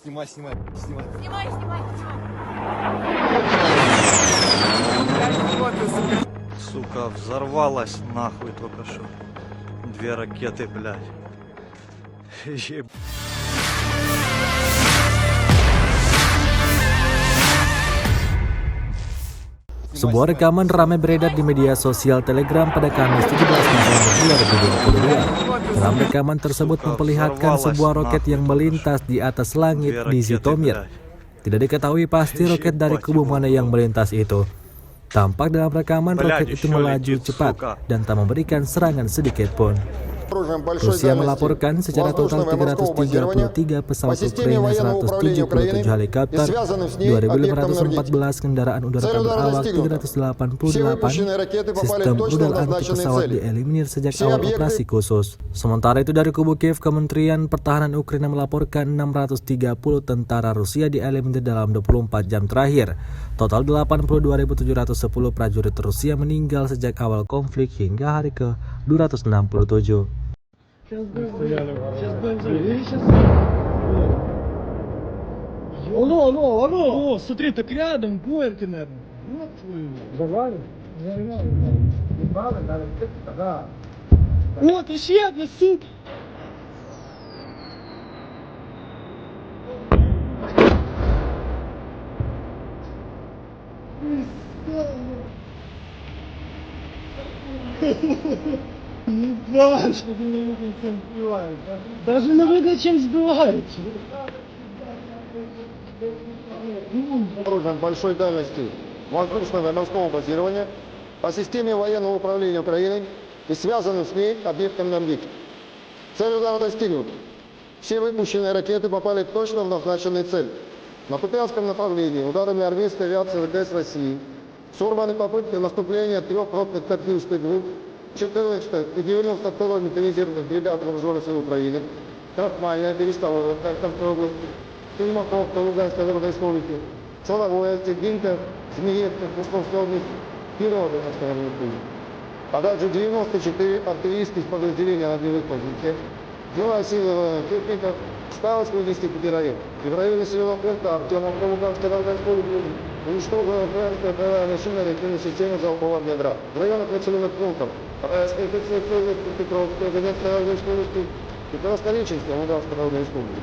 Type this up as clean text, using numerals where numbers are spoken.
Снимай, снимай, снимай. Снимай, снимай, снимай. Сука, взорвалась нахуй только что. 2 ракеты, блядь. Еб... Sebuah rekaman ramai beredar di media sosial Telegram pada Kamis 17 November 2022. Dalam rekaman tersebut memperlihatkan sebuah roket yang melintas di atas langit di Zitomir. Tidak diketahui pasti roket dari kubu mana yang melintas itu. Tampak dalam rekaman roket itu melaju cepat dan tak memberikan serangan sedikit pun. Rusia melaporkan secara total 333 pesawat Ukraina, 177 helikopter, 2.514 kendaraan udara berawak, 388 sistem rudal anti pesawat dieliminir sejak awal operasi khusus. Sementara itu dari kubu Kiev, Kementerian Pertahanan Ukraina melaporkan 630 tentara Rusia dieliminir dalam 24 jam terakhir. Total 82.710 prajurit Rusia meninggal sejak awal konflik hingga hari ke-267. Алло, смотри, так рядом, Горько, наверное. Вот твою. Давай. Вот, еще одна, сука. Ебать! Даже на выгоде чем сбивают. Вооружен большой дальности воздушного и морского базирования по системе военного управления Украины и связанным с ней объектом НАМВИК. Цель удара достигнута. Все выпущенные ракеты попали точно в назначенную цель. На Купянском направлении ударами армейской авиации ВКС России сорваны попытки наступления 3 ротных катюшных групп 14 и 92 механизированных бригад вооруженных сил Украины, Крахмальная, Берестовая, Харьковская область, Тельмаковка, Луганской Народной Республики, Соловое, Тегинка, Змеевка, Московская область, Кирова, Донецкая Республика. А также 94 артиллерийских подразделений на огневых позициях, 2 силы техника осталось вывести пути район. И в районе населенного пункта Артемовка, Луганской Народной Республики уничтожена украинская боевая машина реактивной системы залпового ядра. В районах населенных пунктов Райская Петровская, Донецкая Народная Республика и Краснореченская, Луганская Народная Республика.